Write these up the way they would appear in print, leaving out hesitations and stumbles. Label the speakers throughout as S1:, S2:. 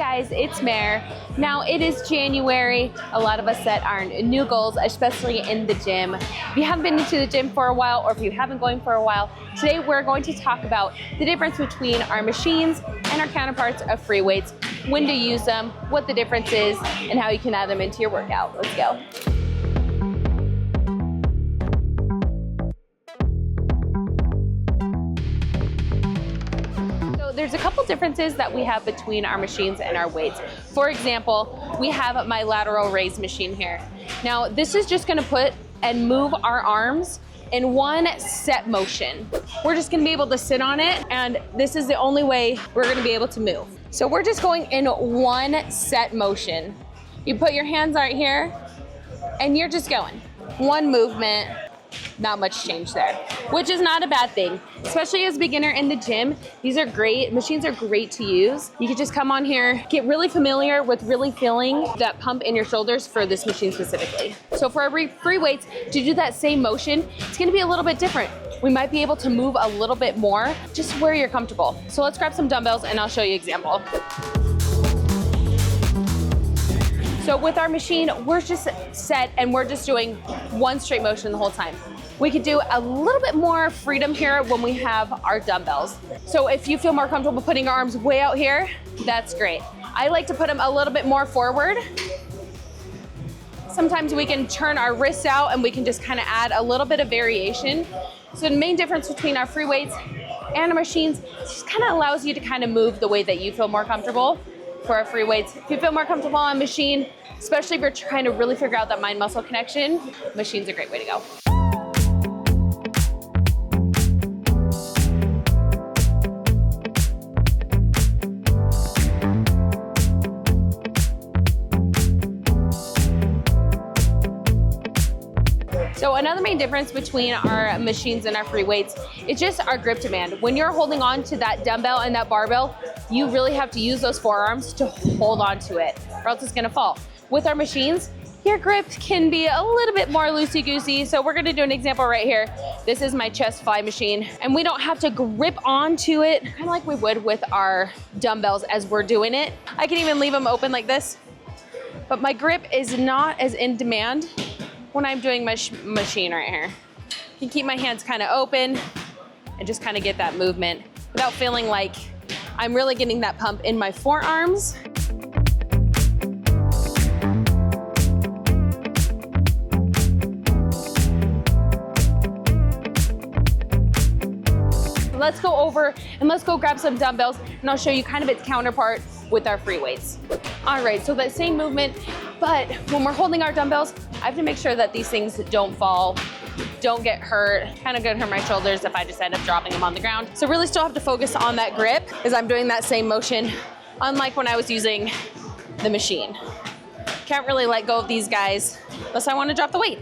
S1: guys, it's Mare. Now it is January. A lot of us set our new goals, especially in the gym. If you haven't been into the gym for a while, or if you haven't going for a while, today we're going to talk about the difference between our machines and our counterparts of free weights, when to use them, what the difference is, and how you can add them into your workout. Let's go. There's a couple differences that we have between our machines and our weights. For example, we have my lateral raise machine here. Now, this is just gonna put and move our arms in one set motion. We're just gonna be able to sit on it, and this is the only way we're gonna be able to move. So we're just going in one set motion. You put your hands right here, and you're just going. One movement, not much change there, which is not a bad thing. Especially as a beginner in the gym, these are great. Machines are great to use. You can just come on here, get really familiar with really feeling that pump in your shoulders for this machine specifically. So for our free weights, to do that same motion, it's gonna be a little bit different. We might be able to move a little bit more, just where you're comfortable. So let's grab some dumbbells and I'll show you an example. So with our machine, we're just set and we're just doing one straight motion the whole time. We could do a little bit more freedom here when we have our dumbbells. So if you feel more comfortable putting your arms way out here, that's great. I like to put them a little bit more forward. Sometimes we can turn our wrists out and we can just kind of add a little bit of variation. So the main difference between our free weights and our machines just kind of allows you to kind of move the way that you feel more comfortable. For our free weights, if you feel more comfortable on machine, especially if you're trying to really figure out that mind-muscle connection, machine's a great way to go. So another main difference between our machines and our free weights is just our grip demand. When you're holding on to that dumbbell and that barbell, you really have to use those forearms to hold on to it, or else it's gonna fall. With our machines, your grip can be a little bit more loosey-goosey. So we're gonna do an example right here. This is my chest fly machine, and we don't have to grip onto it, kind of like we would with our dumbbells as we're doing it. I can even leave them open like this, but my grip is not as in demand when I'm doing my machine right here. I can keep my hands kind of open and just kind of get that movement without feeling like I'm really getting that pump in my forearms. Let's go over and let's go grab some dumbbells and I'll show you kind of its counterpart with our free weights. All right, so that same movement, but when we're holding our dumbbells, I have to make sure that these things don't fall, don't get hurt. Kind of gonna hurt my shoulders if I just end up dropping them on the ground. So really still have to focus on that grip as I'm doing that same motion, unlike when I was using the machine. Can't really let go of these guys unless I wanna drop the weight.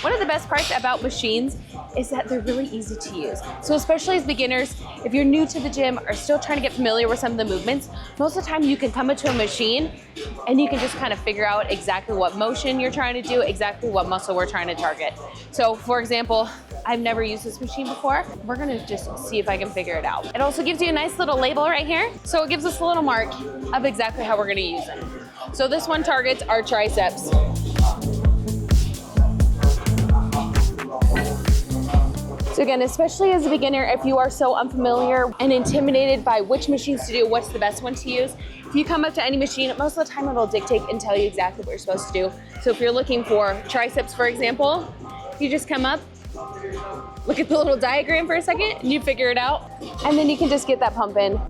S1: One of the best parts about machines is that they're really easy to use. So especially as beginners, if you're new to the gym or still trying to get familiar with some of the movements, most of the time you can come into a machine and you can just kind of figure out exactly what motion you're trying to do, exactly what muscle we're trying to target. So for example, I've never used this machine before. We're gonna just see if I can figure it out. It also gives you a nice little label right here. So it gives us a little mark of exactly how we're gonna use it. So this one targets our triceps. So again, especially as a beginner, if you are so unfamiliar and intimidated by which machines to do, what's the best one to use, if you come up to any machine, most of the time it'll dictate and tell you exactly what you're supposed to do. So if you're looking for triceps, for example, you just come up, look at the little diagram for a second, and you figure it out, and then you can just get that pump in.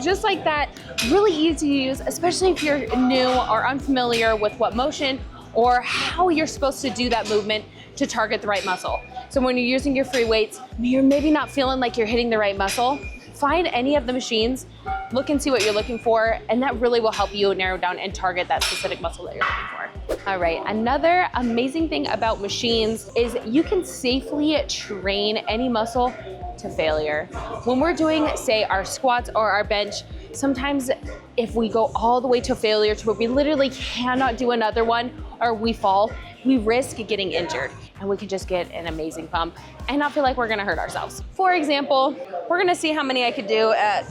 S1: Just like that, really easy to use, especially if you're new or unfamiliar with what motion or how you're supposed to do that movement to target the right muscle. So when you're using your free weights, you're maybe not feeling like you're hitting the right muscle. find any of the machines, look and see what you're looking for, and that really will help you narrow down and target that specific muscle that you're looking for. All right, another amazing thing about machines is you can safely train any muscle to failure. When we're doing, say, our squats or our bench, sometimes if we go all the way to failure to where we literally cannot do another one or we fall, we risk getting injured, and we can just get an amazing pump and not feel like we're gonna hurt ourselves. For example, we're gonna see how many I could do at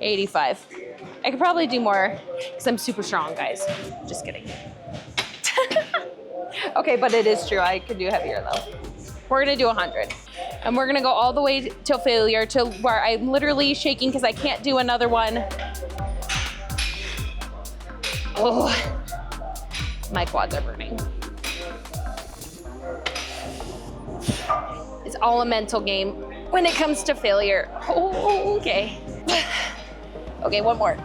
S1: 85. I could probably do more because I'm super strong, guys. Just kidding. Okay, but it is true, I could do heavier though. We're gonna do 100. And we're gonna go all the way to failure, to where I'm literally shaking because I can't do another one. Oh, my quads are burning. It's all a mental game when it comes to failure. Oh, okay. Okay, one more.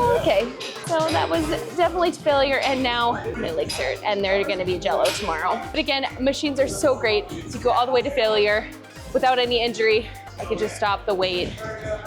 S1: Okay, so that was definitely to failure, and now my legs hurt and they're gonna be jello tomorrow. But again, machines are so great to go all the way to failure without any injury. I could just stop the weight,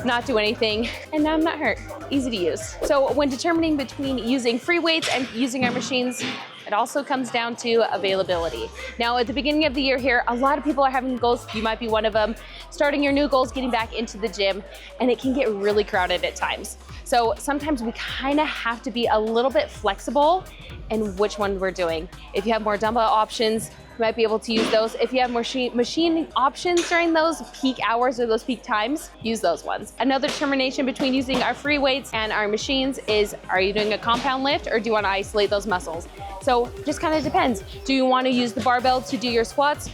S1: not do anything, and now I'm not hurt. Easy to use. So when determining between using free weights and using our machines, it also comes down to availability. Now, at the beginning of the year here, a lot of people are having goals. You might be one of them. Starting your new goals, getting back into the gym, and it can get really crowded at times. So sometimes we kind of have to be a little bit flexible in which one we're doing. If you have more dumbbell options, you might be able to use those. If you have machine options during those peak hours or those peak times, use those ones. Another determination between using our free weights and our machines is, are you doing a compound lift or do you want to isolate those muscles? So just kind of depends. Do you want to use the barbell to do your squats?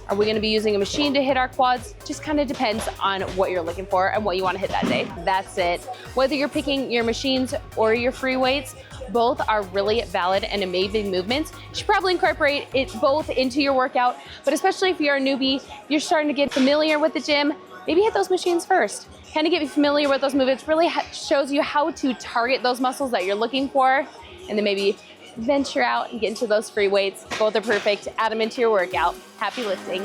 S1: Are we going to be using a machine to hit our quads? Just kind of depends on what you're looking for and what you want to hit that day. That's it. Whether you're picking your machines or your free weights, both are really valid and amazing movements. You should probably incorporate it both into your workout, but especially if you're a newbie, you're starting to get familiar with the gym, maybe hit those machines first. Kind of get you familiar with those movements, really shows you how to target those muscles that you're looking for, and then maybe venture out and get into those free weights. Both are perfect. Add them into your workout. Happy lifting.